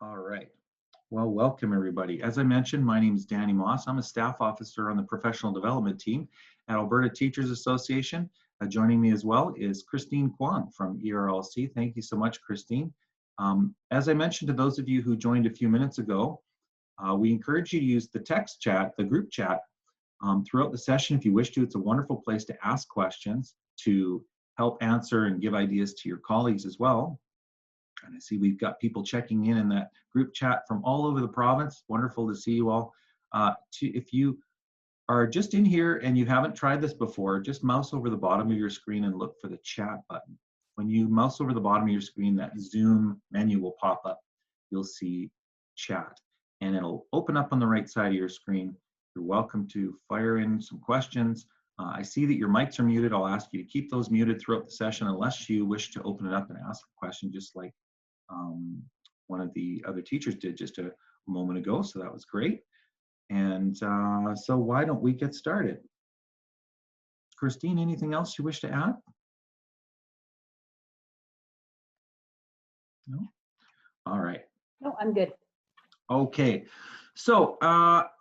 All right. Well, welcome everybody. As I mentioned, my name is Danny Moss. I'm a staff officer on the professional development team at Alberta Teachers Association. Joining me as well is Christine Kwan from ERLC. Thank you so much, Christine. As I mentioned to those of you who joined a few minutes ago, we encourage you to use the text chat, the group chat, throughout the session if you wish to. It's a wonderful place to ask questions, to help answer and give ideas to your colleagues as well. And I see we've got people checking in that group chat from all over the province. Wonderful to see you all. If you are just in here and you haven't tried this before, just mouse over the bottom of your screen and look for the chat button. When you mouse over the bottom of your screen, that Zoom menu will pop up. You'll see chat, and it'll open up on the right side of your screen. You're welcome to fire in some questions. I see that your mics are muted. I'll ask you to keep those muted throughout the session unless you wish to open it up and ask a question, just like one of the other teachers did just a moment ago, so that was great. And so why don't we get started? Christine, anything else you wish to add? No? All right. No, I'm good. Okay. So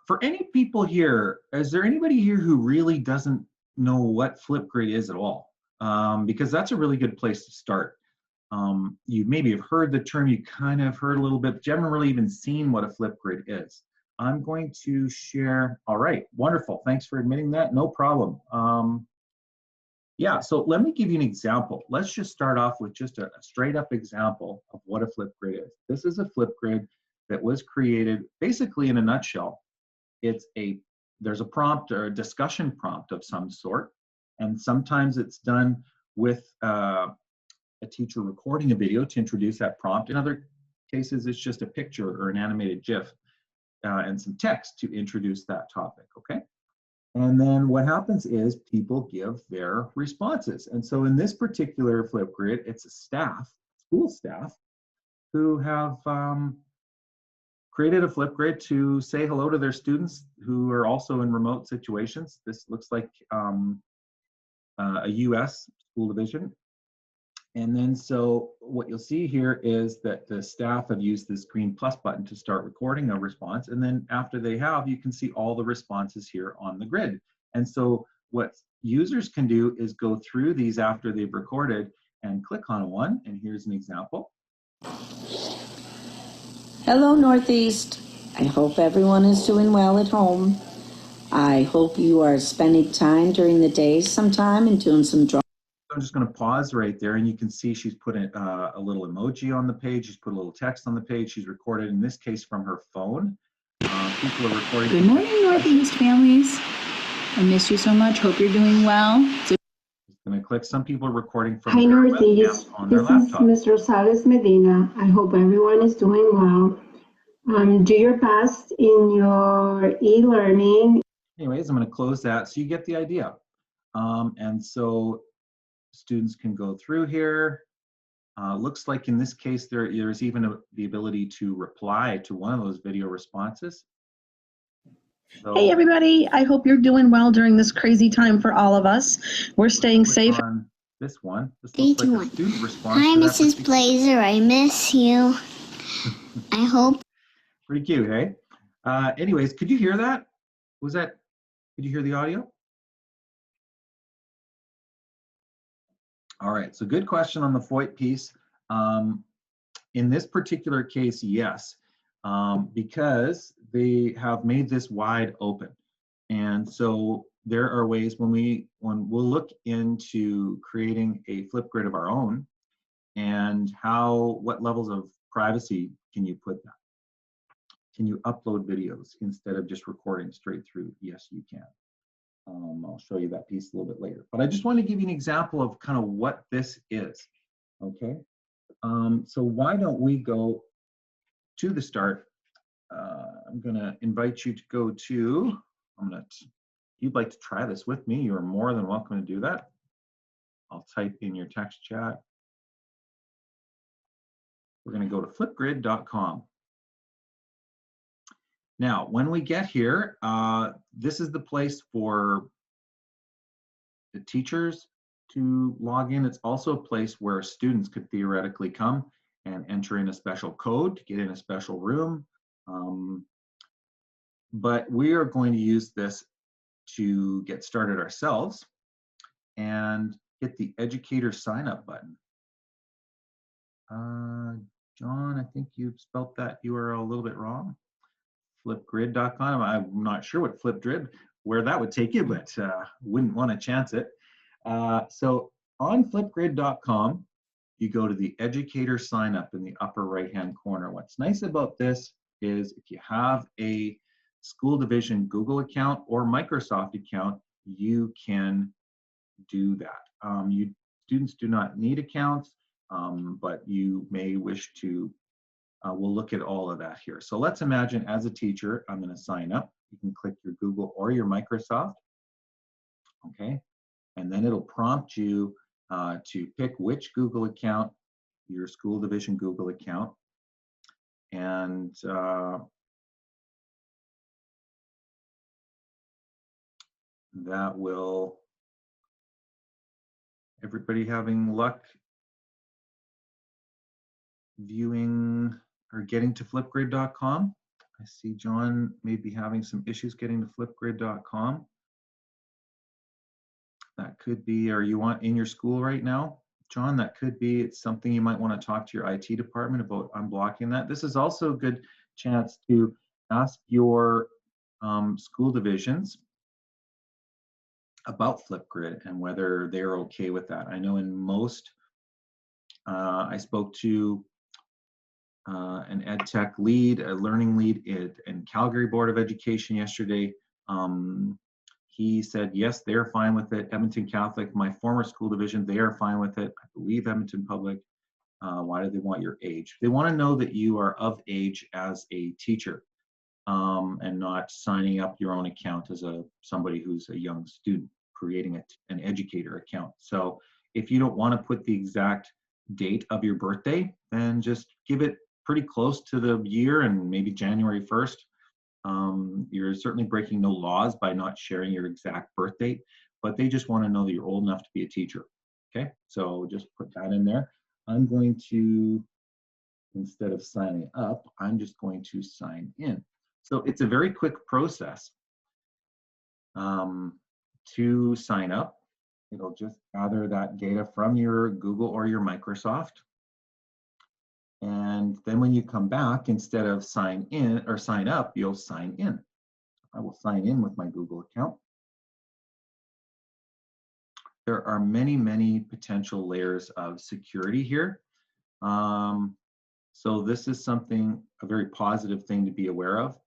for any people here, is there anybody here who really doesn't know what Flipgrid is at all? Because that's a really good place to start. You maybe have heard the term, you kind of heard a little bit, but you haven't really even seen what a Flipgrid is. I'm going to share, all right, wonderful. Thanks for admitting that, no problem. Yeah, so let me give you an example. Let's just start off with just a straight up example of what a Flipgrid is. This is a Flipgrid that was created basically in a nutshell. There's a prompt or a discussion prompt of some sort, and sometimes it's done with a teacher recording a video to introduce that prompt. In other cases, it's just a picture or an animated GIF and some text to introduce that topic, okay? And then what happens is people give their responses. And so in this particular Flipgrid, it's a staff, school staff, who have created a Flipgrid to say hello to their students who are also in remote situations. This looks like a US school division. And then so what you'll see here is that the staff have used this green plus button to start recording a response. And then after they have, you can see all the responses here on the grid. And so what users can do is go through these after they've recorded and click on one. And here's an example. Hello, Northeast. I hope everyone is doing well at home. I hope you are spending time during the day sometime and doing some drawing. I'm just going to pause right there, and you can see she's put a little emoji on the page. She's put a little text on the page. She's recorded, in this case, from her phone. People are recording. Good morning, Northeast families. I miss you so much. Hope you're doing well. Just going to click. Some people are recording from Hi, their Northeast. webcam on their This laptop. is Ms. Rosales Medina. I hope everyone is doing well. Do your best in your e-learning. Anyways, I'm going to close that so you get the idea. And so students can go through here. Looks like in this case there's even the ability to reply to one of those video responses. So, hey everybody, I hope you're doing well during this crazy time for all of us. We're staying safe. On this one. This looks like a student response. Hi, Mrs. Blazer. I miss you. I hope. Pretty cute, hey? Anyways, could you hear that? Could you hear the audio? All right, so good question on the FOIP piece. In this particular case, yes, because they have made this wide open. And so there are ways when we'll look into creating a Flipgrid of our own, and what levels of privacy can you put that? Can you upload videos instead of just recording straight through? Yes, you can. I'll show you that piece a little bit later. But I just want to give you an example of kind of what this is, okay? So why don't we go to the start? I'm going to invite you to go to, if you'd like to try this with me, you're more than welcome to do that. I'll type in your text chat. We're going to go to flipgrid.com. Now, when we get here, this is the place for the teachers to log in. It's also a place where students could theoretically come and enter in a special code to get in a special room. But we are going to use this to get started ourselves and hit the educator sign up button. John, I think you've spelt that URL a little bit wrong. Flipgrid.com. I'm not sure what Flipgrid, where that would take you, but wouldn't want to chance it. So on flipgrid.com, you go to the educator sign up in the upper right-hand corner. What's nice about this is if you have a school division Google account or Microsoft account, you can do that. Students do not need accounts, but you may wish to. We'll look at all of that here. So let's imagine as a teacher, I'm going to sign up. You can click your Google or your Microsoft. Okay. And then it'll prompt you to pick which Google account, your school division Google account. And that will, everybody having luck viewing or getting to flipgrid.com? I see John may be having some issues getting to flipgrid.com. That could be, are you in your school right now? John, that could be, it's something you might want to talk to your IT department about unblocking that. This is also a good chance to ask your school divisions about Flipgrid and whether they're okay with that. I know in most, I spoke to an ed tech lead, a learning lead in Calgary Board of Education yesterday. He said, yes, they're fine with it. Edmonton Catholic, my former school division, they are fine with it. I believe Edmonton Public. Why do they want your age? They want to know that you are of age as a teacher and not signing up your own account as somebody who's a young student, creating an educator account. So if you don't want to put the exact date of your birthday, then just give it pretty close to the year and maybe January 1st. You're certainly breaking no laws by not sharing your exact birth date, but they just want to know that you're old enough to be a teacher. Okay, so just put that in there. I'm going to, instead of signing up, I'm just going to sign in. So it's a very quick process to sign up. It'll just gather that data from your Google or your Microsoft. And then when you come back, instead of sign in or sign up, you'll sign in. I will sign in with my Google account. There are many, many potential layers of security here. So this is something, a very positive thing to be aware of.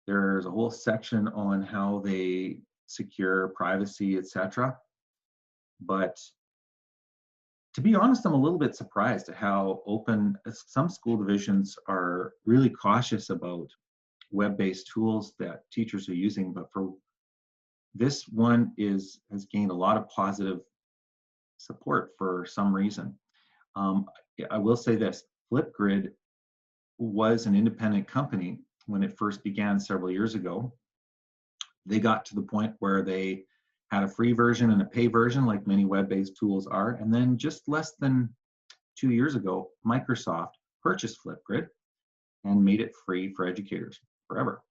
There's a whole section on how they secure privacy, etc. But to be honest, I'm a little bit surprised at how open some school divisions are really cautious about web-based tools that teachers are using. But for this one has gained a lot of positive support for some reason. I will say this, Flipgrid was an independent company when it first began several years ago. They got to the point where they had a free version and a pay version, like many web-based tools are. And then just less than 2 years ago, Microsoft purchased Flipgrid and made it free for educators forever.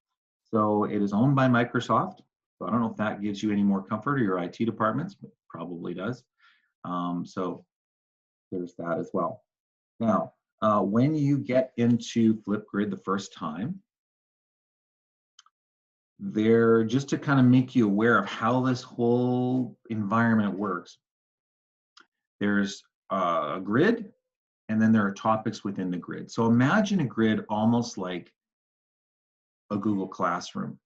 So it is owned by Microsoft. So I don't know if that gives you any more comfort, or your IT departments, but probably does. So there's that as well. Now, when you get into Flipgrid the first time, they're just to kind of make you aware of how this whole environment works. There's a grid, and then there are topics within the grid. So imagine a grid almost like a Google Classroom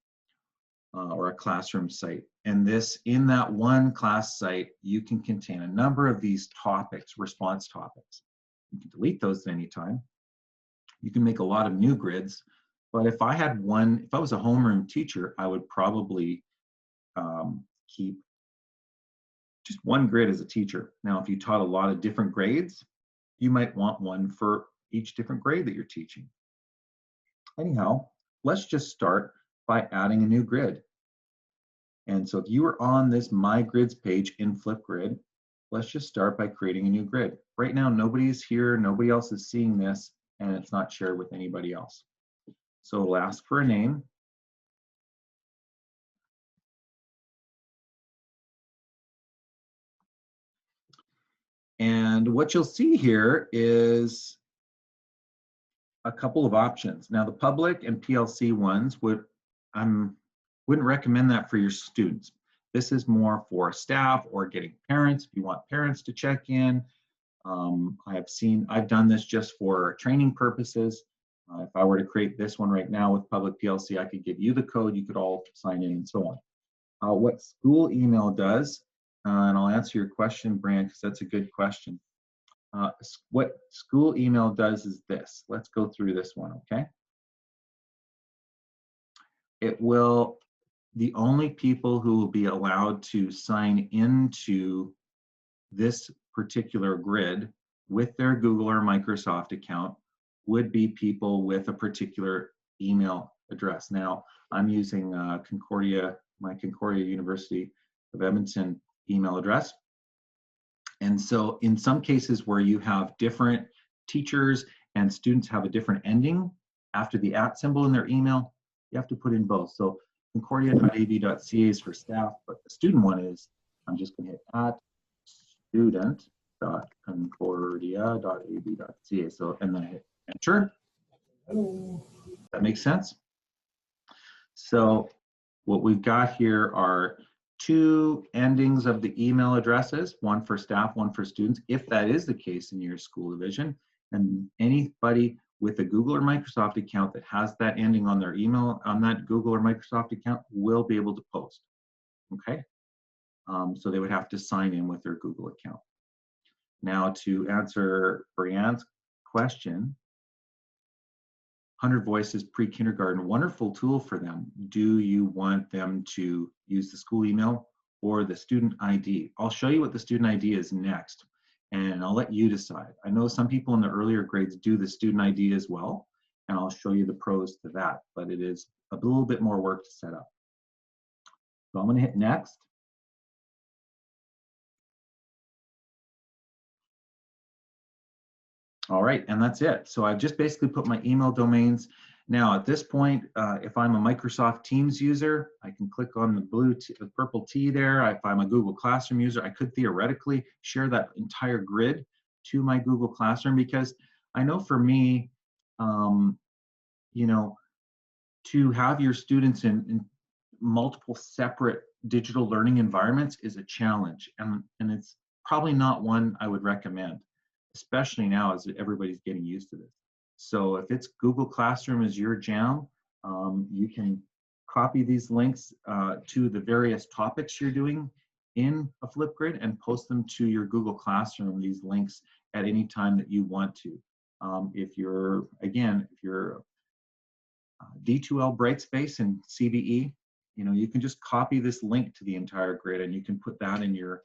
or a classroom site. And in that one class site, you can contain a number of these topics, response topics. You can delete those at any time. You can make a lot of new grids. But if I was a homeroom teacher, I would probably keep just one grid as a teacher. Now, if you taught a lot of different grades, you might want one for each different grade that you're teaching. Anyhow, let's just start by adding a new grid. And so if you are on this My Grids page in Flipgrid, let's just start by creating a new grid. Right now, nobody's here, nobody else is seeing this, and it's not shared with anybody else. So it'll ask for a name. And what you'll see here is a couple of options. Now the public and PLC ones wouldn't recommend that for your students. This is more for staff or getting parents, if you want parents to check in. I've done this just for training purposes. If I were to create this one right now with public PLC, I could give you the code, you could all sign in and so on. What school email does, and I'll answer your question, Brand, because that's a good question. What school email does is this. Let's go through this one, okay? It will, the only people who will be allowed to sign into this particular grid with their Google or Microsoft account would be people with a particular email address. Now, I'm using Concordia, my Concordia University of Edmonton email address. And so in some cases where you have different teachers and students have a different ending after the @ symbol in their email, you have to put in both. So concordia.ab.ca is for staff, but the student one is, I'm just going to hit @student.concordia.ab.ca. So, and then I hit enter. That makes sense? So what we've got here are two endings of the email addresses, one for staff, one for students, if that is the case in your school division. And anybody with a Google or Microsoft account that has that ending on their email, on that Google or Microsoft account, will be able to post, okay? So they would have to sign in with their Google account. Now to answer Brianne's question, 100 Voices pre-kindergarten, wonderful tool for them. Do you want them to use the school email or the student ID? I'll show you what the student ID is next, and I'll let you decide. I know some people in the earlier grades do the student ID as well, and I'll show you the pros to that, but it is a little bit more work to set up. So I'm going to hit next. All right, and that's it. So I've just basically put my email domains. Now at this point, if I'm a Microsoft Teams user, I can click on the purple T there. If I'm a Google Classroom user, I could theoretically share that entire grid to my Google Classroom, because I know for me, you know, to have your students in multiple separate digital learning environments is a challenge, and it's probably not one I would recommend, especially now as everybody's getting used to this. So if it's Google Classroom is your jam, you can copy these links to the various topics you're doing in a Flipgrid and post them to your Google Classroom, these links, at any time that you want to. If you're D2L Brightspace and CBE, you know, you can just copy this link to the entire grid and you can put that in your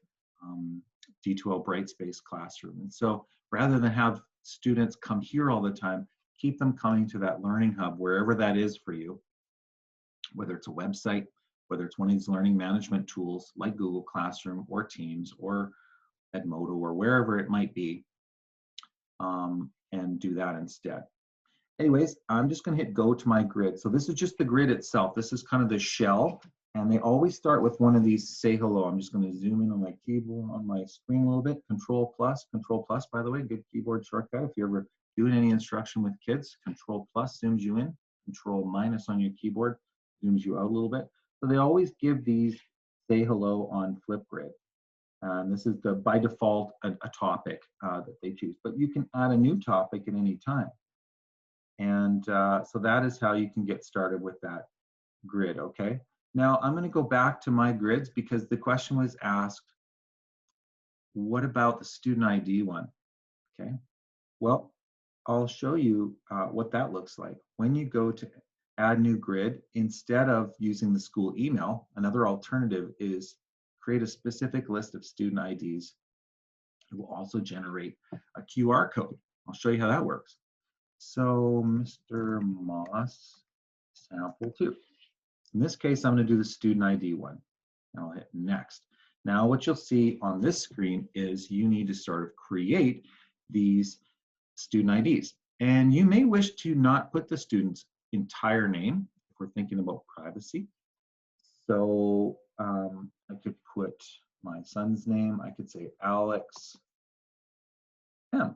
D2L Brightspace classroom. And so rather than have students come here all the time, keep them coming to that learning hub, wherever that is for you, whether it's a website, whether it's one of these learning management tools like Google Classroom or Teams or Edmodo or wherever it might be, and do that instead. Anyways, I'm just going to hit go to my grid. So this is just the grid itself. This is kind of the shell, and they always start with one of these say hello. I'm just going to zoom in on my keyboard, on my screen a little bit. Control plus, by the way, good keyboard shortcut. If you're ever doing any instruction with kids, Control plus zooms you in. Control minus on your keyboard zooms you out a little bit. So they always give these say hello on Flipgrid. And this is the by default a topic that they choose, but you can add a new topic at any time. And so that is how you can get started with that grid, okay? Now I'm gonna go back to my grids because the question was asked, what about the student ID one, okay? Well, I'll show you what that looks like. When you go to add new grid, instead of using the school email, another alternative is create a specific list of student IDs. It will also generate a QR code. I'll show you how that works. So Mr. Moss, sample 2. In this case, I'm going to do the student ID one. And I'll hit next. Now what you'll see on this screen is you need to sort of create these student IDs. And you may wish to not put the student's entire name if we're thinking about privacy. So I could put my son's name. I could say Alex M.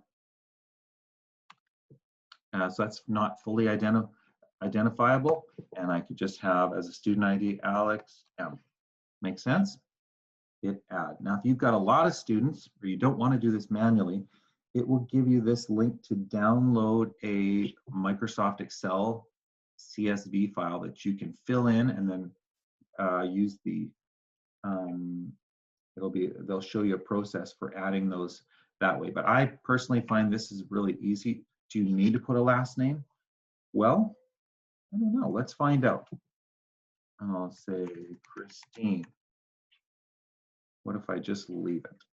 So that's not fully identifiable. And I could just have as a student ID, Alex M. Make sense? Hit add. Now, if you've got a lot of students or you don't want to do this manually, it will give you this link to download a Microsoft Excel CSV file that you can fill in and then use the, they'll show you a process for adding those that way. But I personally find this is really easy. Do you need to put a last name? Well, I don't know. Let's find out. I'll say Christine. What if I just leave it?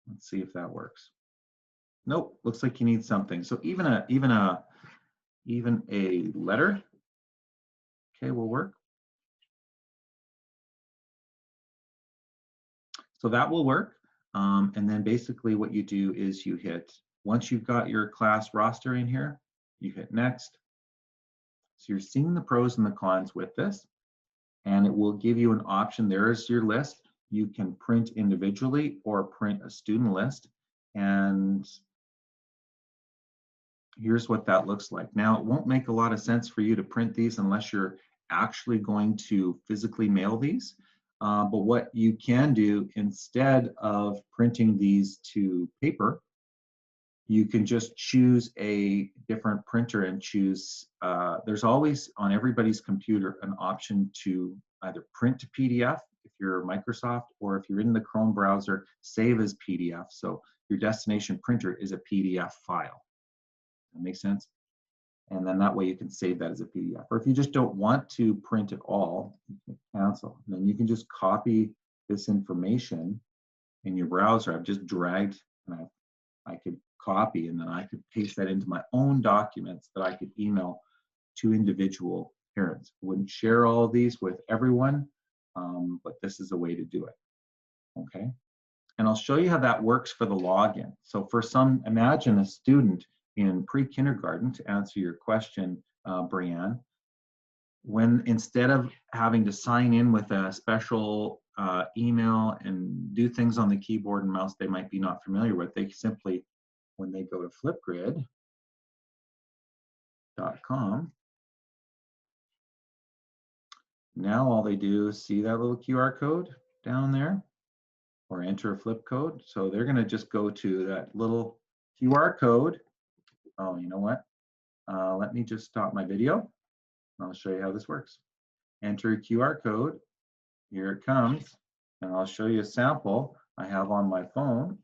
Let's see if that works. Nope, looks like you need something. So even a letter, okay, will work. So that will work. And then basically what you do is you hit, once you've got your class roster in here, you hit next. So you're seeing the pros and the cons with this, and it will give you an option. There's your list. You can print individually or print a student list. And here's what that looks like. Now, it won't make a lot of sense for you to print these unless you're actually going to physically mail these. But what you can do, instead of printing these to paper, you can just choose a different printer and choose, there's always on everybody's computer an option to either print to PDF if you're Microsoft, or if you're in the Chrome browser, save as PDF. So your destination printer is a PDF file. That makes sense? And then that way you can save that as a PDF. Or if you just don't want to print at all, you can cancel. And then you can just copy this information in your browser. I've just dragged, and I could copy, and then I could paste that into my own documents that I could email to individual parents. I wouldn't share all of these with everyone, but this is a way to do it, okay? And I'll show you how that works for the login. So for some, imagine a student in pre-kindergarten, to answer your question, Brianne, when instead of having to sign in with a special email and do things on the keyboard and mouse they might be not familiar with, they simply, when they go to flipgrid.com, now all they do is see that little QR code down there, or enter a flip code. So they're going to just go to that little QR code. Oh, you know what? Let me just stop my video. I'll show you how this works. Enter a QR code. Here it comes. And I'll show you a sample I have on my phone.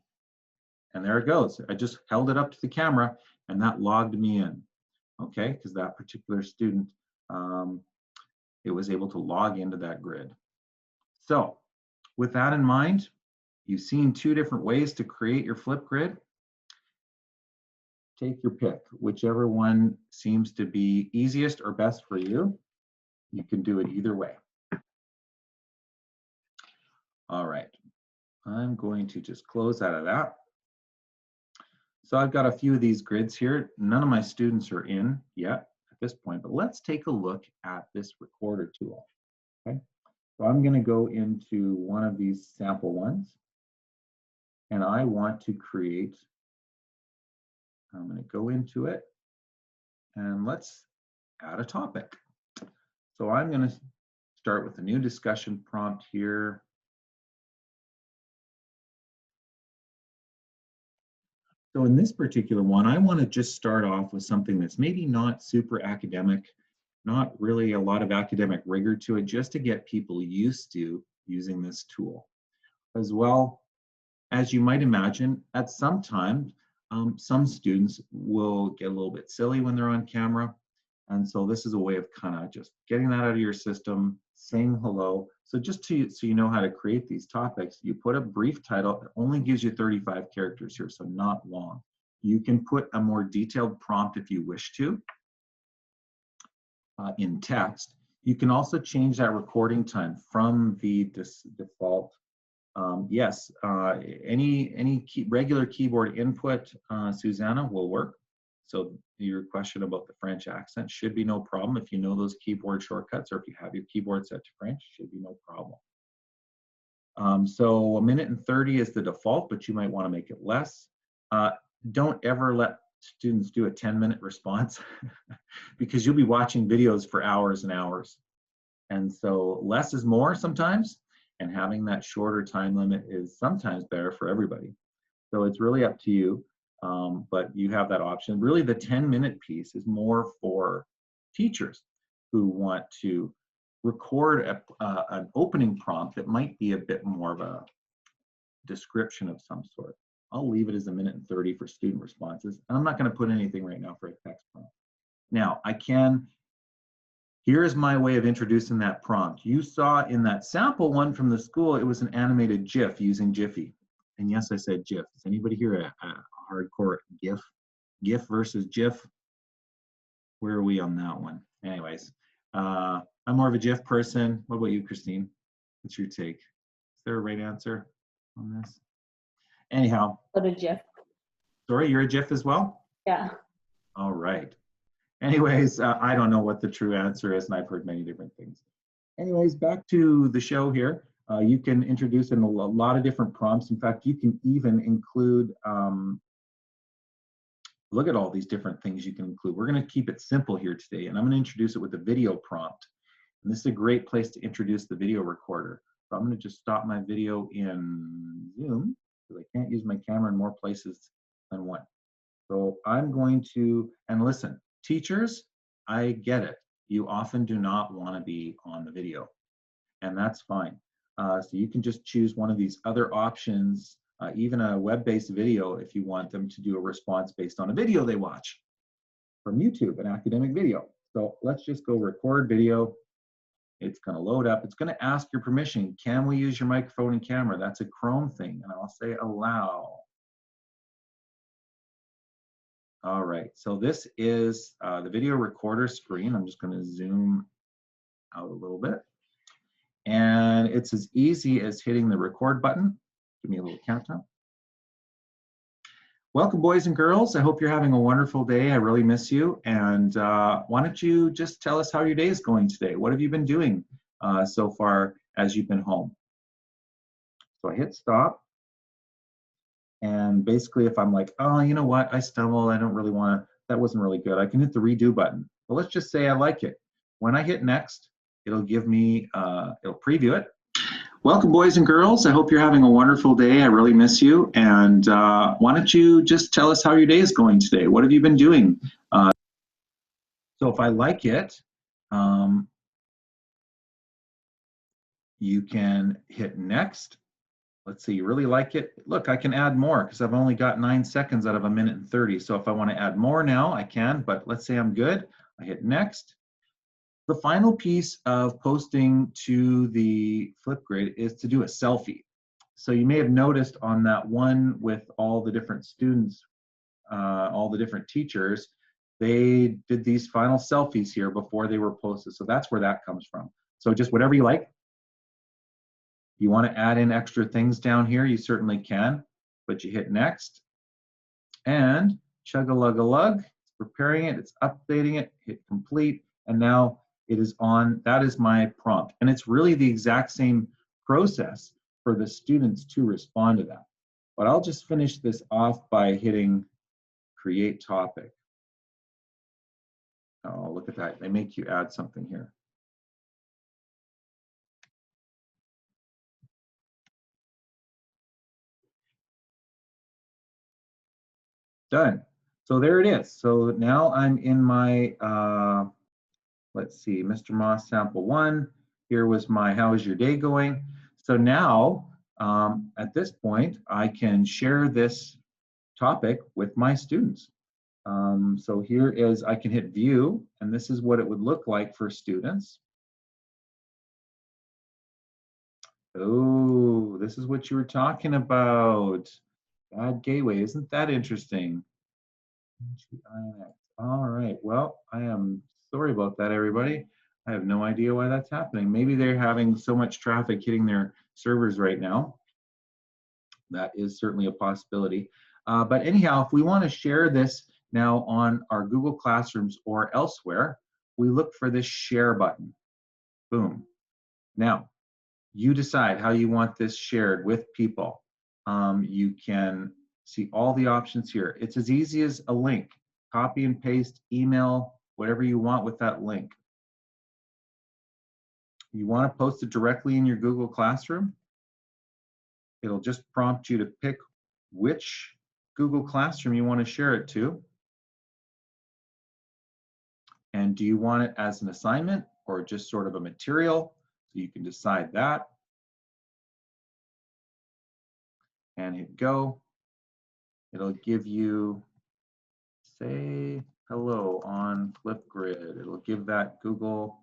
And there it goes. I just held it up to the camera, and that logged me in. Okay, because that particular student, it was able to log into that grid. So with that in mind, you've seen two different ways to create your Flipgrid. Take your pick, whichever one seems to be easiest or best for you. You can do it either way. All right, I'm going to just close out of that. So I've got a few of these grids here. None of my students are in yet at this point, but let's take a look at this recorder tool, okay? So I'm gonna go into one of these sample ones, and I want to create, I'm going to go into it, and let's add a topic. So I'm going to start with a new discussion prompt here. So in this particular one, I want to just start off with something that's maybe not super academic, not really a lot of academic rigor to it, just to get people used to using this tool. As well, as you might imagine, at some time, some students will get a little bit silly when they're on camera. And so this is a way of kind of just getting that out of your system, saying hello. So just so you know how to create these topics, you put a brief title. It only gives you 35 characters here, so not long. You can put a more detailed prompt if you wish to in text. You can also change that recording time from the default. Yes, any regular keyboard input, Susanna, will work. So your question about the French accent should be no problem. If you know those keyboard shortcuts, or if you have your keyboard set to French, should be no problem. So 1:30 is the default, but you might want to make it less. Don't ever let students do a 10-minute response because you'll be watching videos for hours and hours. And so less is more sometimes, and having that shorter time limit is sometimes better for everybody. So it's really up to you, but you have that option. Really, the 10-minute piece is more for teachers who want to record an opening prompt that might be a bit more of a description of some sort. I'll leave it as 1:30 for student responses. I'm not going to put anything right now for a text prompt. Now, here's my way of introducing that prompt. You saw in that sample one from the school, it was an animated GIF using Jiffy. And yes, I said GIF. Does anybody here a hardcore GIF? GIF versus GIF? Where are we on that one? Anyways, I'm more of a GIF person. What about you, Christine? What's your take? Is there a right answer on this? Anyhow. What a GIF. Sorry, you're a GIF as well? Yeah. All right. Anyways, I don't know what the true answer is, and I've heard many different things. Anyways, back to the show here. You can introduce in a lot of different prompts. In fact, you can even include, look at all these different things you can include. We're going to keep it simple here today, and I'm going to introduce it with a video prompt. And this is a great place to introduce the video recorder. So I'm going to just stop my video in Zoom, because I can't use my camera in more places than one. So I'm going to, and listen, teachers, I get it. You often do not want to be on the video, and that's fine. So you can just choose one of these other options, even a web-based video if you want them to do a response based on a video they watch from YouTube, an academic video. So let's just go record video. It's going to load up. It's going to ask your permission. Can we use your microphone and camera? That's a Chrome thing, and I'll say allow. All right, so this is the video recorder screen. I'm just going to zoom out a little bit. And it's as easy as hitting the record button. Give me a little countdown. Welcome, boys and girls. I hope you're having a wonderful day. I really miss you. And why don't you just tell us how your day is going today? What have you been doing so far as you've been home? So I hit stop. And basically, if I'm like, oh, you know what, I stumbled, I don't really want to, that wasn't really good, I can hit the redo button. But let's just say I like it. When I hit next, it'll give me, it'll preview it. Welcome, boys and girls. I hope you're having a wonderful day. I really miss you. And why don't you just tell us how your day is going today? What have you been doing? So if I like it, you can hit next. Let's see, you really like it? Look, I can add more because I've only got 9 seconds out of 1:30. So if I want to add more now, I can, but let's say I'm good. I hit next. The final piece of posting to the Flipgrid is to do a selfie. So you may have noticed on that one with all the different students, all the different teachers, they did these final selfies here before they were posted. So that's where that comes from. So just whatever you like. You want to add in extra things down here, you certainly can, but you hit next and chug-a-lug-a-lug, it's preparing it, it's updating it, hit complete, and now it is on. That is my prompt. And it's really the exact same process for the students to respond to that. But I'll just finish this off by hitting create topic. Oh, look at that. They make you add something here. Done. So there it is. So now I'm in my, let's see, Mr. Moss sample 1. Here was my how is your day going? So now, at this point, I can share this topic with my students. So here is, I can hit view, and this is what it would look like for students. Oh, this is what you were talking about. Bad gateway, isn't that interesting? All right, well, I am sorry about that, everybody. I have no idea why that's happening. Maybe they're having so much traffic hitting their servers right now. That is certainly a possibility. But anyhow, if we want to share this now on our Google Classrooms or elsewhere, we look for this share button. Boom. Now, you decide how you want this shared with people. You can see all the options here. It's as easy as a link. Copy and paste, email, whatever you want with that link. You want to post it directly in your Google Classroom? It'll just prompt you to pick which Google Classroom you want to share it to. And do you want it as an assignment or just sort of a material? So you can decide that. And hit go. It'll give you, say hello on Flipgrid. It'll give that Google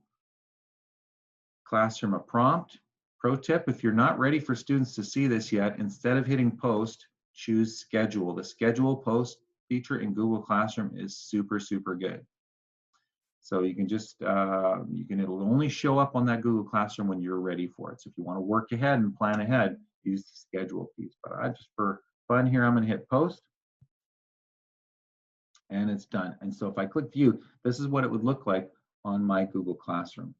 Classroom a prompt. Pro tip, if you're not ready for students to see this yet, instead of hitting post, choose schedule. The schedule post feature in Google Classroom is super, super good. So you can just, it'll only show up on that Google Classroom when you're ready for it. So if you want to work ahead and plan ahead, use the schedule piece. But I just, for fun here, I'm going to hit post. And it's done. And so if I click view, this is what it would look like on my Google Classroom.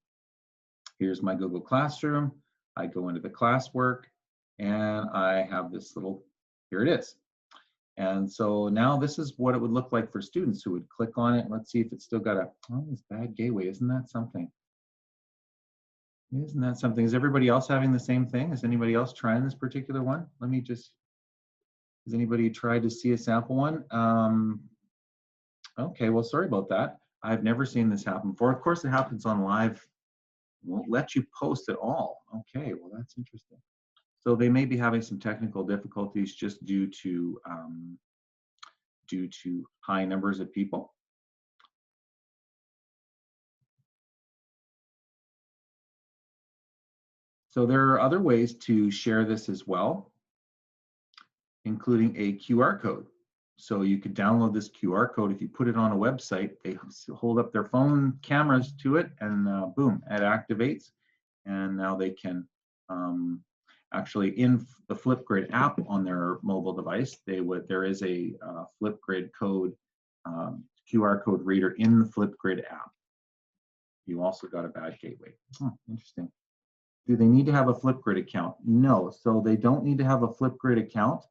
Here's my Google Classroom. I go into the classwork and I have this little, here it is. And so now this is what it would look like for students who would click on it. Let's see if it's still got a, oh, this bad gateway, isn't that something? Isn't that something? Is everybody else having the same thing? Is anybody else trying this particular one? Let me just, has anybody tried to see a sample one? Okay, well, sorry about that. I've never seen this happen before. Of course, it happens on live. Won't let you post at all. Okay, well, that's interesting. So they may be having some technical difficulties just due to high numbers of people. So there are other ways to share this as well, including a QR code. So you could download this QR code. If you put it on a website, they hold up their phone cameras to it and boom, it activates. And now they can actually, in the Flipgrid app on their mobile device, there is a Flipgrid code, QR code reader in the Flipgrid app. You also got a bad gateway. Interesting. Do they need to have a Flipgrid account? No, so they don't need to have a Flipgrid account.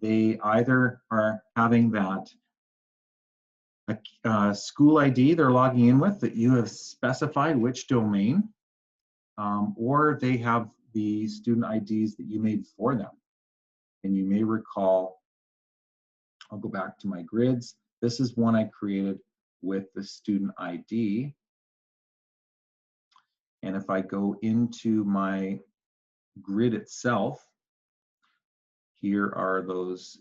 They either are having that school ID they're logging in with that you have specified which domain, or they have the student IDs that you made for them. And you may recall, I'll go back to my grids. This is one I created with the student ID. And if I go into my grid itself, here are those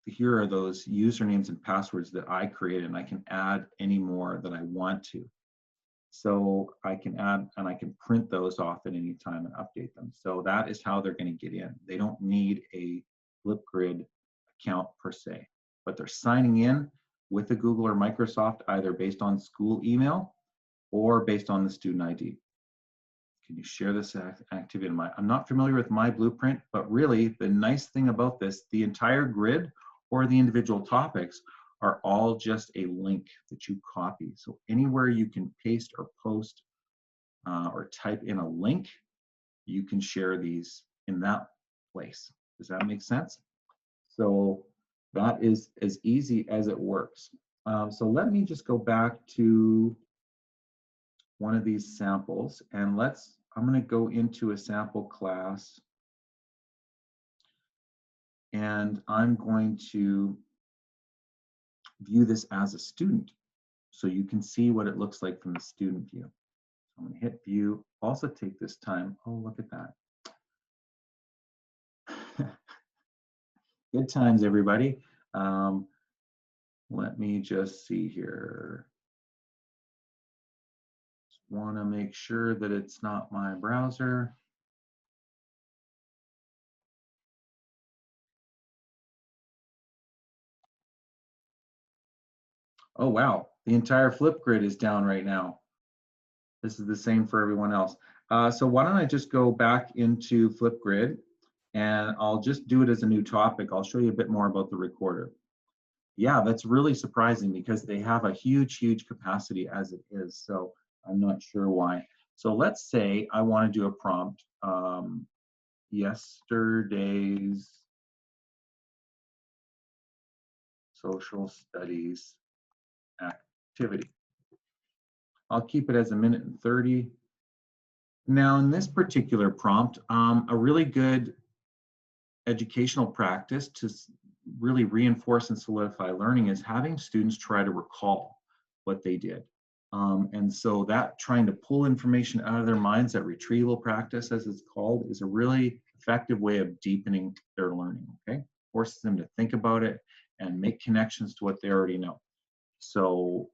usernames and passwords that I created, and I can add any more that I want to. So I can add and I can print those off at any time and update them. So that is how they're going to get in. They don't need a Flipgrid account per se, but they're signing in with a Google or Microsoft either based on school email or based on the student ID. Can you share this activity? I'm not familiar with my blueprint, but really the nice thing about this, the entire grid or the individual topics are all just a link that you copy. So anywhere you can paste or post or type in a link, you can share these in that place. Does that make sense? So that is as easy as it works. So let me just go back to one of these samples and I'm going to go into a sample class and I'm going to view this as a student so you can see what it looks like from the student view. I'm going to hit view, also take this time. Oh, look at that. Good times, everybody. Let me just see here. Just want to make sure that it's not my browser. Oh, wow. The entire Flipgrid is down right now. This is the same for everyone else. So why don't I just go back into Flipgrid, and I'll just do it as a new topic. I'll show you a bit more about the recorder. Yeah, that's really surprising because they have a huge capacity as it is. So I'm not sure why. So let's say I want to do a prompt, yesterday's social studies activity. I'll keep it as 1:30. Now in this particular prompt, a really good educational practice to really reinforce and solidify learning is having students try to recall what they did. And so that trying to pull information out of their minds, that retrieval practice as it's called, is a really effective way of deepening their learning, okay? Forces them to think about it and make connections to what they already know. So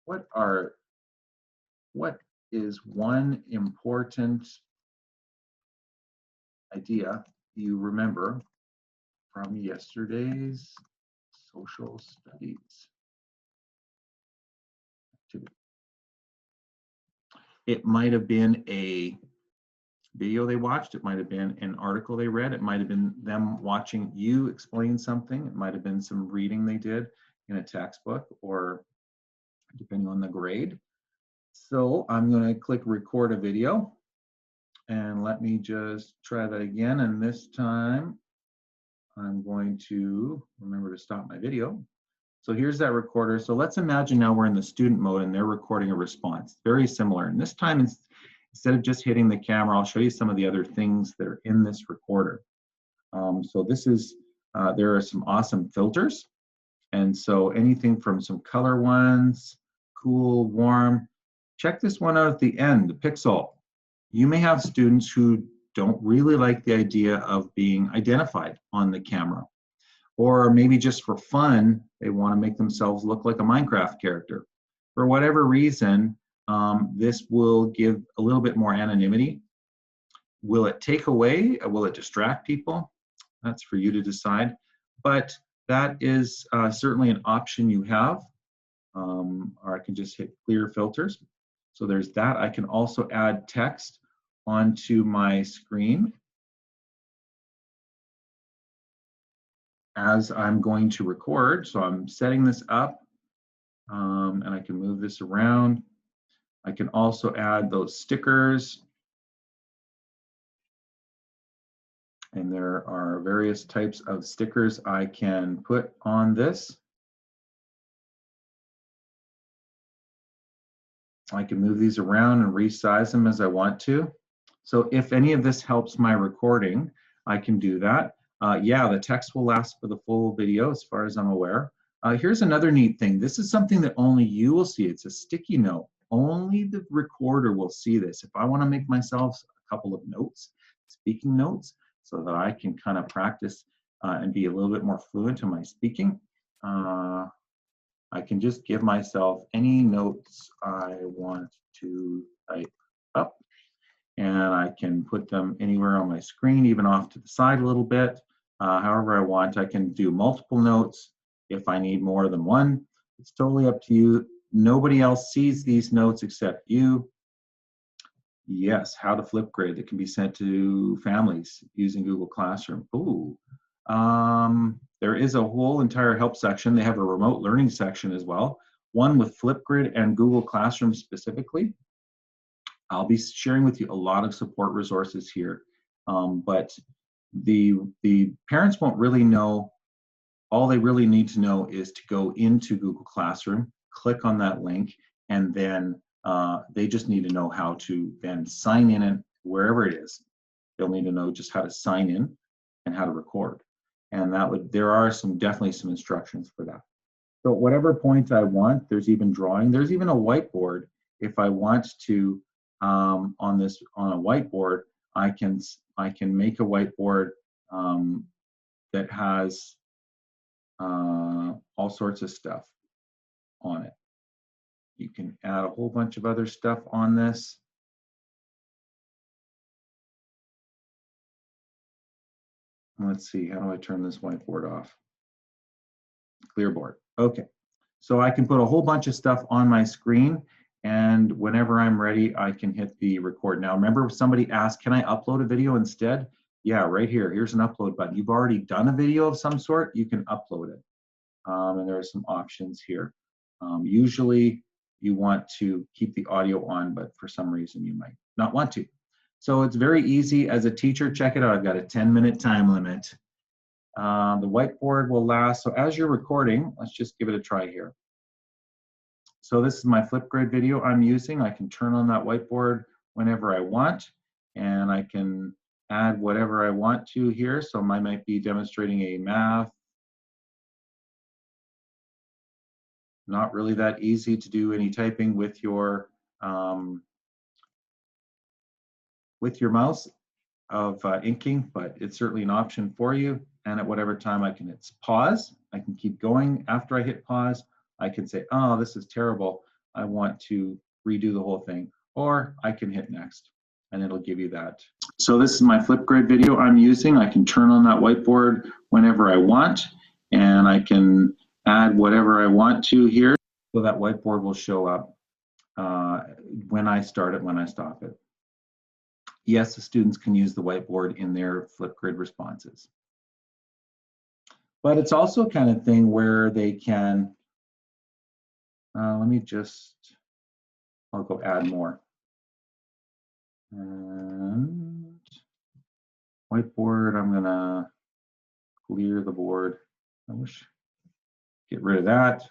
what is one important idea you remember from yesterday's social studies activity? It might have been a video they watched, it might have been an article they read, it might have been them watching you explain something, it might have been some reading they did in a textbook, or depending on the grade. So I'm going to click record a video, and let me just try that again, and this time I'm going to remember to stop my video. So here's that recorder. So let's imagine now we're in the student mode and they're recording a response. Very similar. And this time, instead of just hitting the camera, I'll show you some of the other things that are in this recorder. So this is, there are some awesome filters. And so anything from some color ones, cool, warm. Check this one out at the end, the pixel. You may have students who don't really like the idea of being identified on the camera. Or maybe just for fun, they want to make themselves look like a Minecraft character. For whatever reason, this will give a little bit more anonymity. Will it take away? Will it distract people? That's for you to decide. But that is certainly an option you have. Or I can just hit clear filters. So there's that. I can also add text onto my screen as I'm going to record. So I'm setting this up, and I can move this around. I can also add those stickers. And there are various types of stickers I can put on this. I can move these around and resize them as I want to. So if any of this helps my recording, I can do that. Yeah, the text will last for the full video as far as I'm aware. Here's another neat thing. This is something that only you will see. It's a sticky note. Only the recorder will see this. If I want to make myself a couple of notes, speaking notes, so that I can kind of practice and be a little bit more fluent in my speaking, I can just give myself any notes I want to type up, and I can put them anywhere on my screen, even off to the side a little bit. However I want. I can do multiple notes if I need more than one. It's totally up to you. Nobody else sees these notes except you. Yes, how to Flipgrid that can be sent to families using Google Classroom. Ooh. There is a whole entire help section. They have a remote learning section as well, one with Flipgrid and Google Classroom specifically. I'll be sharing with you a lot of support resources here, but the parents won't really know. All they really need to know is to go into Google Classroom, click on that link, and then they just need to know how to then sign in and wherever it is. They'll need to know just how to sign in and how to record. And there are definitely some instructions for that. So whatever point I want, there's even drawing, there's even a whiteboard. If I want to, on a whiteboard, I can make a whiteboard that has all sorts of stuff on it. You can add a whole bunch of other stuff on this. Let's see, how do I turn this whiteboard off? Clear board. Okay, so I can put a whole bunch of stuff on my screen, And whenever I'm ready, I can hit the record. Now, remember somebody asked, can I upload a video instead? Yeah, right here. Here's an upload button. You've already done a video of some sort, you can upload it. And there are some options here. Usually you want to keep the audio on, but for some reason you might not want to. So it's very easy as a teacher. Check it out. I've got a 10-minute time limit. The whiteboard will last. So as you're recording, let's just give it a try here. So this is my Flipgrid video I'm using. I can turn on that whiteboard whenever I want, and I can add whatever I want to here. So I might be demonstrating a math. Not really that easy to do any typing with your mouse of inking, but it's certainly an option for you. And at whatever time I can hit pause, I can keep going. After I hit pause, I can say, oh, this is terrible. I want to redo the whole thing. Or I can hit next, and it'll give you that. So this is my Flipgrid video I'm using. I can turn on that whiteboard whenever I want, and I can add whatever I want to here. So that whiteboard will show up when I start it, when I stop it. Yes, the students can use the whiteboard in their Flipgrid responses. But it's also kind of thing where they can, let me just, I'll go add more. And whiteboard, I'm gonna clear the board. Get rid of that.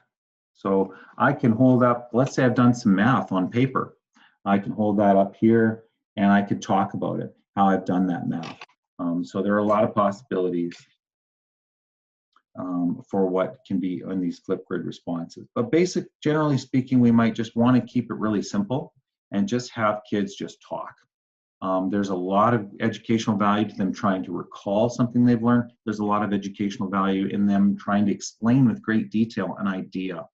So I can hold up, let's say I've done some math on paper. I can hold that up here and I could talk about it, how I've done that math. So there are a lot of possibilities for what can be on these Flipgrid responses. But generally speaking, we might just want to keep it really simple and just have kids just talk. There's a lot of educational value to them trying to recall something they've learned. There's a lot of educational value in them trying to explain with great detail an idea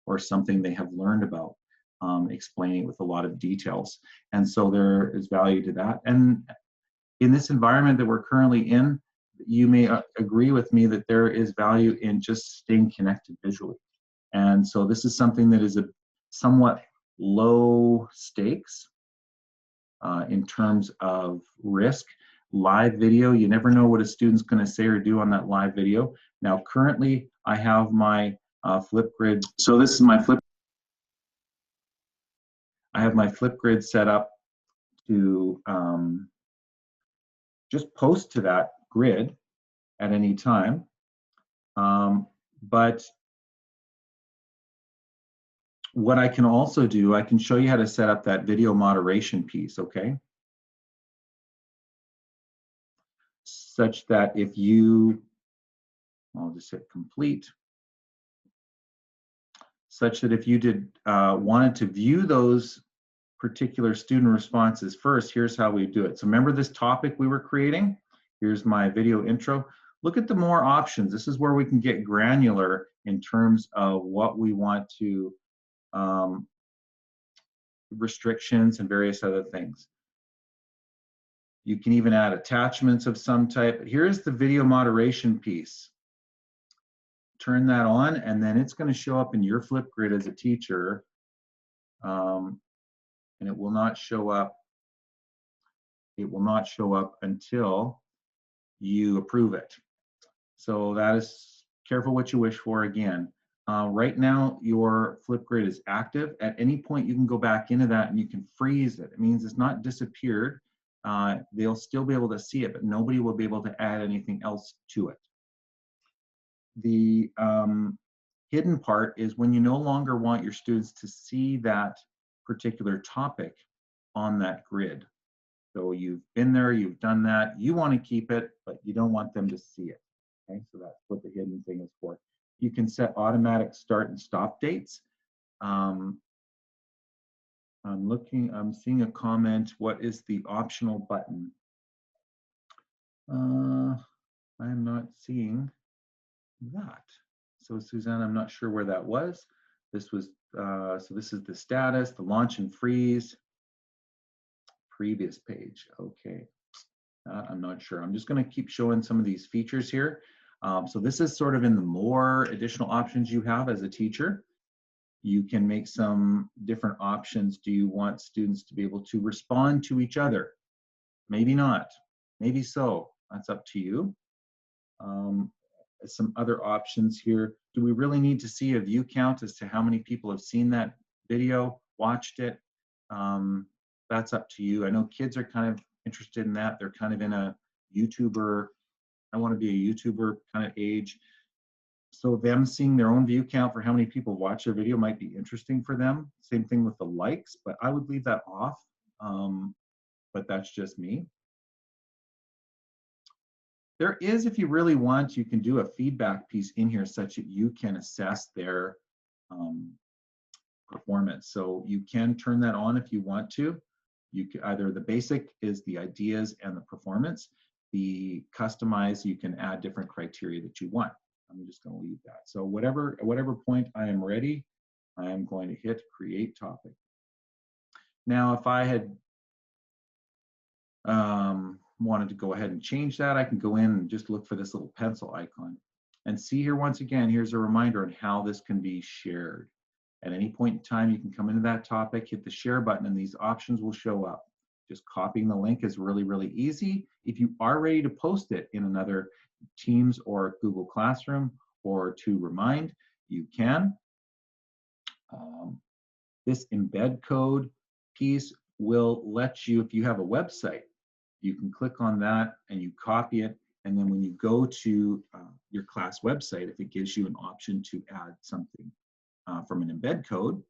or something they have learned about, explaining with a lot of details. And so there is value to that. And in this environment that we're currently in, you may agree with me that there is value in just staying connected visually. And so this is something that is a somewhat low stakes in terms of risk. Live video, you never know what a student's going to say or do on that live video. Now, currently, I have my Flipgrid. So this is my I have my Flipgrid set up to just post to that grid at any time. But what I can also do, I can show you how to set up that video moderation piece, okay? Such that if you, I'll just hit complete, such that if you wanted to view those particular student responses first, here's how we do it. So remember this topic we were creating? Here's my video intro. Look at the more options. This is where we can get granular in terms of what we want to, restrictions and various other things. You can even add attachments of some type. Here's the video moderation piece. Turn that on, and then it's going to show up in your Flipgrid as a teacher, and it will not show up. It will not show up until you approve it. So that is careful what you wish for. Again, right now your Flipgrid is active. At any point you can go back into that and you can freeze it. It means it's not disappeared. They'll still be able to see it, but nobody will be able to add anything else to it. The hidden part is when you no longer want your students to see that particular topic on that grid. So you've been there, you've done that, you want to keep it, but you don't want them to see it. Okay, so that's what the hidden thing is for. You can set automatic start and stop dates. I'm seeing a comment, what is the optional button? I am not seeing that. So Suzanne, I'm not sure where that was. This was, so this is the status, the launch and freeze. Previous page, okay. I'm not sure. I'm just gonna keep showing some of these features here. So this is sort of in the more additional options you have as a teacher. You can make some different options. Do you want students to be able to respond to each other? Maybe not, maybe so, that's up to you. Some other options here. Do we really need to see a view count as to how many people have seen that video, watched it? That's up to you. I know kids are kind of interested in that. They're kind of in a YouTuber, I want to be a YouTuber kind of age. So them seeing their own view count for how many people watch their video might be interesting for them. Same thing with the likes, but I would leave that off. But that's just me. There is, if you really want, you can do a feedback piece in here such that you can assess their performance. So you can turn that on if you want to. You can, either the basic is the ideas and the performance. The customize, you can add different criteria that you want. I'm just going to leave that. So whatever point I am ready, I am going to hit create topic. Now, if I had wanted to go ahead and change that, I can go in and just look for this little pencil icon and see here once again, here's a reminder on how this can be shared. At any point in time, you can come into that topic, hit the share button, and these options will show up. Just copying the link is really, really easy. If you are ready to post it in another Teams or Google Classroom or to Remind, you can. This embed code piece will let you, if you have a website, you can click on that and you copy it. And then when you go to your class website, if it gives you an option to add something from an embed code,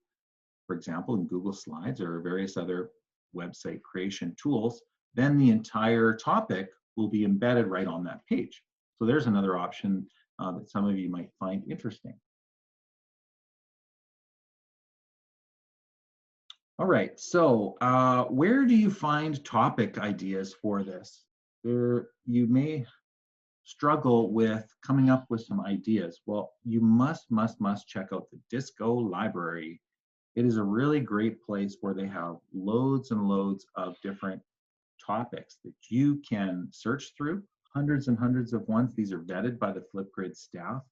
for example, in Google Slides or various other website creation tools, then the entire topic will be embedded right on that page. So there's another option that some of you might find interesting. All right, so where do you find topic ideas for this? You may struggle with coming up with some ideas. Well, you must check out the Disco Library. It is a really great place where they have loads and loads of different topics that you can search through, hundreds and hundreds of ones. These are vetted by the Flipgrid staff.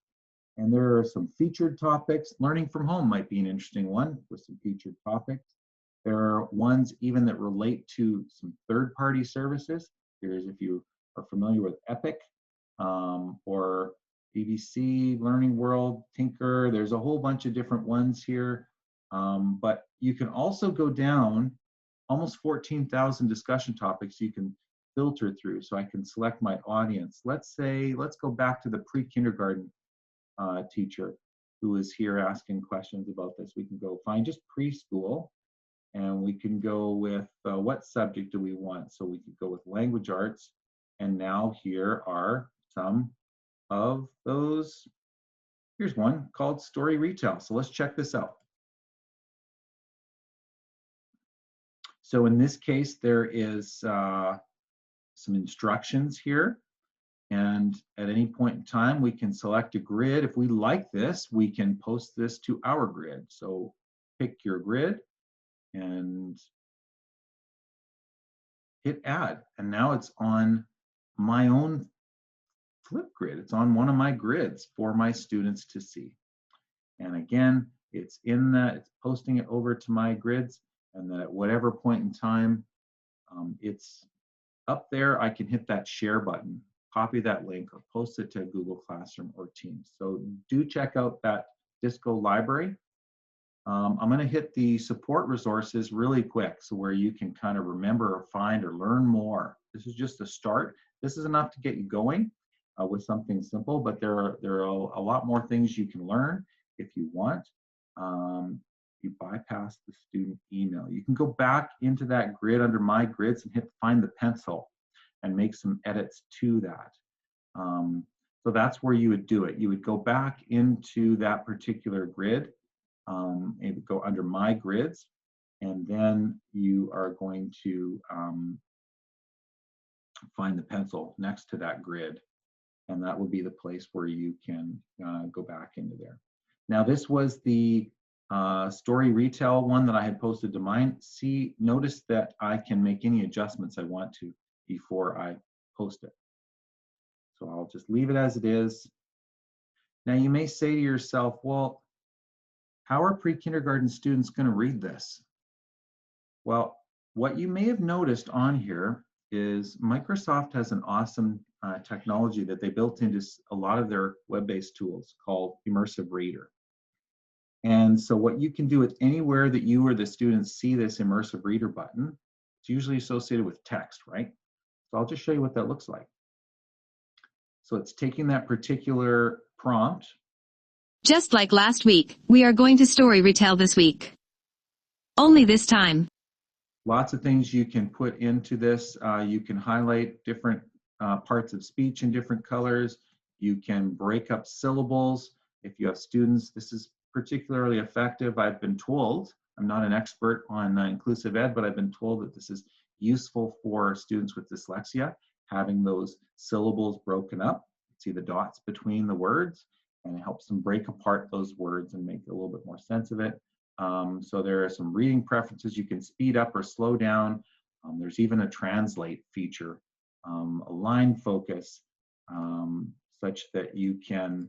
And there are some featured topics. Learning from home might be an interesting one with some featured topics. There are ones even that relate to some third-party services. Here's if you are familiar with Epic or BBC, Learning World, Tinker. There's a whole bunch of different ones here. But you can also go down almost 14,000 discussion topics you can filter through. So I can select my audience. Let's go back to the pre-kindergarten teacher who is here asking questions about this. We can go find just preschool. And we can go with what subject do we want? So we could go with language arts. And now here are some of those. Here's one called Story Retell. So let's check this out. So in this case, there is some instructions here. And at any point in time, we can select a grid. If we like this, we can post this to our grid. So pick your grid and hit add. And now it's on my own Flipgrid. It's on one of my grids for my students to see. And again, it's in that, it's posting it over to my grids, and then at whatever point in time it's up there, I can hit that share button, copy that link, or post it to Google Classroom or Teams. So do check out that Disco Library. I'm going to hit the support resources really quick, so where you can kind of remember or find or learn more. This is just a start. This is enough to get you going with something simple, but there are a lot more things you can learn if you want. You bypass the student email. You can go back into that grid under My Grids and hit find the pencil and make some edits to that. So that's where you would do it. You would go back into that particular grid. And go under My Grids, and then you are going to find the pencil next to that grid, and that will be the place where you can go back into there. Now, this was the Story Retell one that I had posted to mine. Notice that I can make any adjustments I want to before I post it. So I'll just leave it as it is. Now, you may say to yourself, well, how are pre-kindergarten students going to read this? Well, what you may have noticed on here is Microsoft has an awesome technology that they built into a lot of their web-based tools called Immersive Reader. And so what you can do with anywhere that you or the students see this Immersive Reader button, it's usually associated with text, right? So I'll just show you what that looks like. So it's taking that particular prompt. Just like last week, we are going to story retell this week. Only this time. Lots of things you can put into this. You can highlight different parts of speech in different colors. You can break up syllables. If you have students, this is particularly effective. I've been told, I'm not an expert on inclusive ed, but I've been told that this is useful for students with dyslexia, having those syllables broken up. See the dots between the words, and it helps them break apart those words and make a little bit more sense of it. So there are some reading preferences. You can speed up or slow down. There's even a translate feature, a line focus, such that you can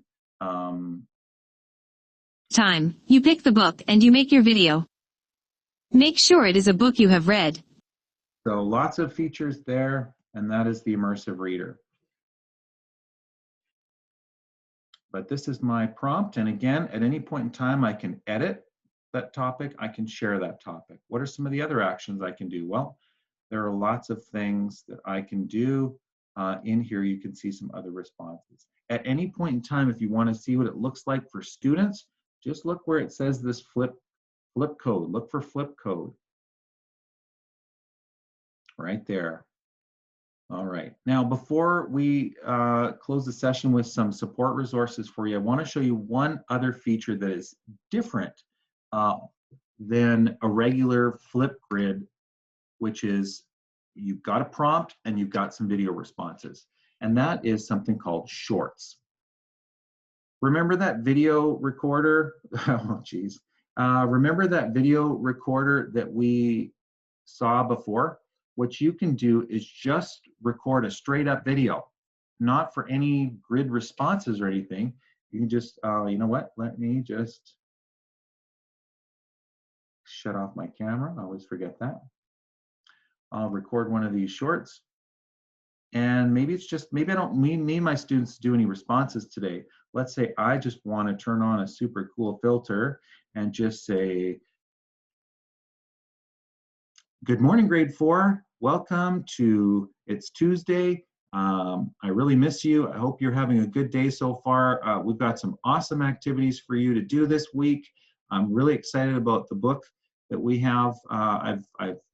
Time. You pick the book and you make your video. Make sure it is a book you have read. So lots of features there, and that is the Immersive Reader. But this is my prompt, and again, at any point in time, I can edit that topic, I can share that topic. What are some of the other actions I can do? Well, there are lots of things that I can do. In here, you can see some other responses. At any point in time, if you want to see what it looks like for students, just look where it says this flip code. Look for flip code. Right there. All right. Now, before we close the session with some support resources for you, I want to show you one other feature that is different than a regular Flipgrid, which is you've got a prompt and you've got some video responses. And that is something called Shorts. Remember that video recorder? Oh, geez. Remember that video recorder that we saw before? What you can do is just record a straight up video, not for any grid responses or anything. You can just, you know what? Let me just shut off my camera. I always forget that. I'll record one of these shorts. And maybe it's just, maybe I don't need my students to do any responses today. Let's say I just want to turn on a super cool filter and just say, good morning, grade 4. Welcome to, it's Tuesday. I really miss you. I hope you're having a good day so far. We've got some awesome activities for you to do this week. I'm really excited about the book that we have. I've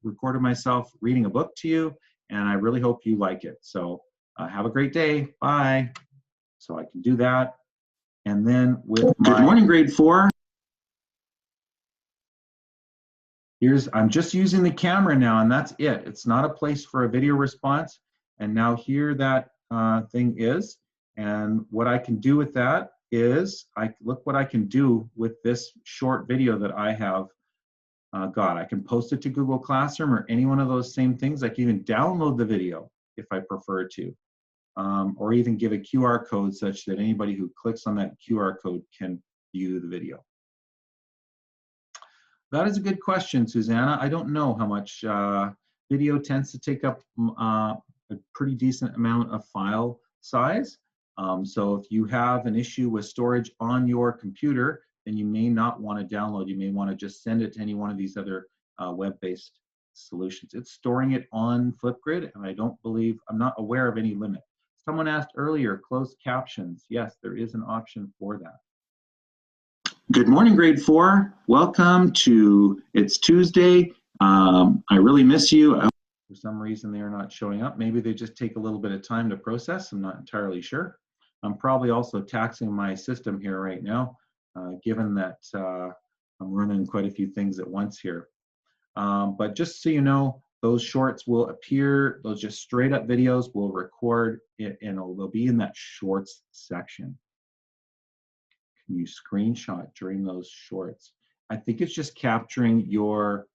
recorded myself reading a book to you, and I really hope you like it. So have a great day. Bye. So I can do that. And then with my good morning, grade 4. I'm just using the camera now, and that's it. It's not a place for a video response. And now here that thing is. And what I can do with that is, look what I can do with this short video that I have got. I can post it to Google Classroom or any one of those same things. I can even download the video if I prefer to, or even give a QR code such that anybody who clicks on that QR code can view the video. That is a good question, Susanna. I don't know how much video tends to take up a pretty decent amount of file size. So if you have an issue with storage on your computer, then you may not want to download. You may want to just send it to any one of these other web-based solutions. It's storing it on Flipgrid, and I'm not aware of any limit. Someone asked earlier, closed captions. Yes, there is an option for that. Good morning, grade 4. Welcome to, it's Tuesday. I really miss you. For some reason, they are not showing up. Maybe they just take a little bit of time to process. I'm not entirely sure. I'm probably also taxing my system here right now, given that I'm running quite a few things at once here. But just so you know, those shorts will appear, those just straight up videos will record it, and they'll be in that shorts section. You screenshot during those shorts. I think it's just capturing your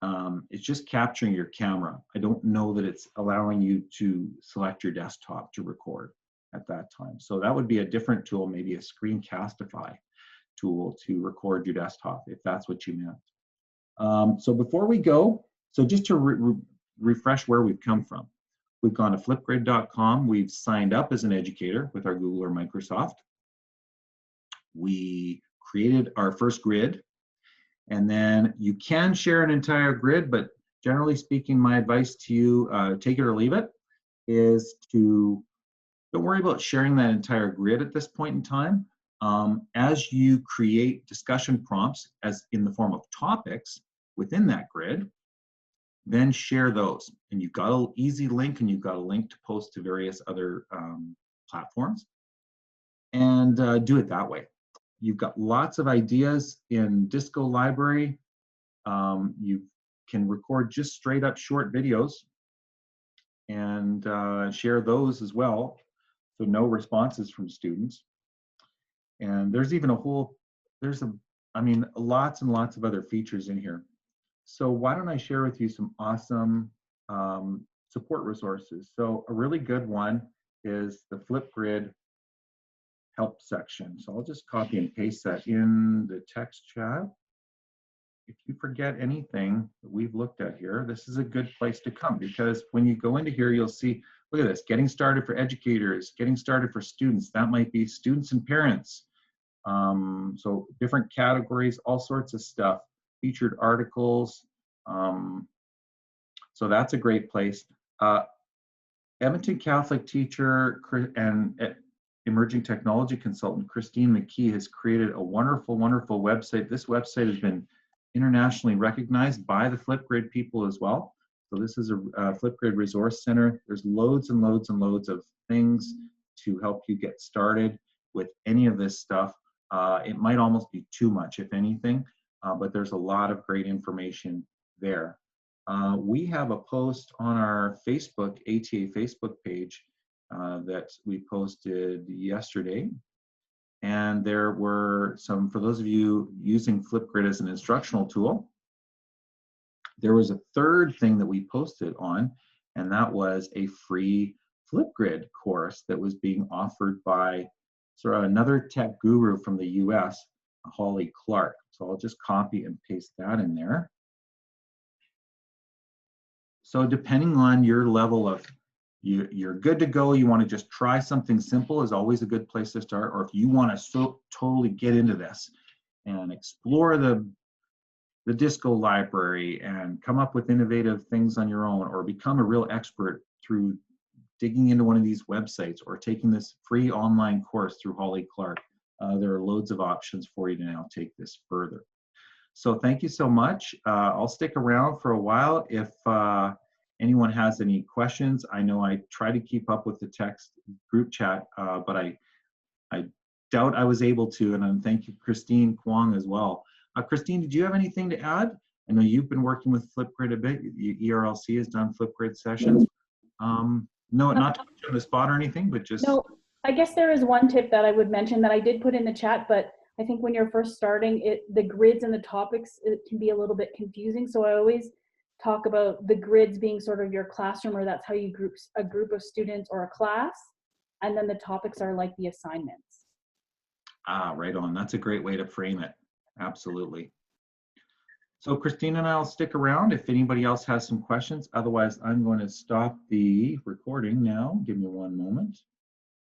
camera. I don't know that it's allowing you to select your desktop to record at that time. So that would be a different tool, maybe a Screencastify tool to record your desktop, if that's what you meant. So before we go, so just to refresh where we've come from. We've gone to flipgrid.com. We've signed up as an educator with our Google or Microsoft. We created our first grid, and then you can share an entire grid, but generally speaking, my advice to you, take it or leave it, is to don't worry about sharing that entire grid at this point in time. As you create discussion prompts as in the form of topics within that grid, then share those. And you've got an easy link, and you've got a link to post to various other platforms. And do it that way. You've got lots of ideas in Disco Library. You can record just straight up short videos and share those as well. So no responses from students. And there's even lots and lots of other features in here. So why don't I share with you some awesome support resources. So a really good one is the Flipgrid help section. So I'll just copy and paste that in the text chat. If you forget anything that we've looked at here, this is a good place to come, because when you go into here, you'll see, look at this, getting started for educators, getting started for students. That might be students and parents. So different categories, all sorts of stuff, featured articles. So that's a great place. Edmonton Catholic teacher and emerging technology consultant Christine McKee has created a wonderful, wonderful website. This website has been internationally recognized by the Flipgrid people as well. So this is a Flipgrid resource center. There's loads and loads and loads of things to help you get started with any of this stuff. It might almost be too much, if anything, but there's a lot of great information there. We have a post on our Facebook, ATA Facebook page that we posted yesterday. And there were some, for those of you using Flipgrid as an instructional tool, there was a third thing that we posted on, and that was a free Flipgrid course that was being offered by sort of another tech guru from the US, Holly Clark. So I'll just copy and paste that in there. So depending on your level of, you're good to go, you want to just try something simple, is always a good place to start. Or if you want to totally get into this and explore the Disco Library and come up with innovative things on your own, or become a real expert through digging into one of these websites or taking this free online course through Holly Clark, there are loads of options for you to now take this further. So thank you so much. I'll stick around for a while if anyone has any questions. I know I try to keep up with the text group chat, but I doubt I was able to, and thank you, Christine Kwong, as well. Christine, did you have anything to add? I know you've been working with Flipgrid a bit. ERLC has done Flipgrid sessions. No, not to put you on the spot or anything, but just... No, I guess there is one tip that I would mention that I did put in the chat, but I think when you're first starting, the grids and the topics, it can be a little bit confusing. So I always talk about the grids being sort of your classroom, or that's how you group a group of students or a class, and then the topics are like the assignments. Ah, right on. That's a great way to frame it. Absolutely. So Christine and I will stick around if anybody else has some questions. Otherwise, I'm going to stop the recording now. Give me one moment.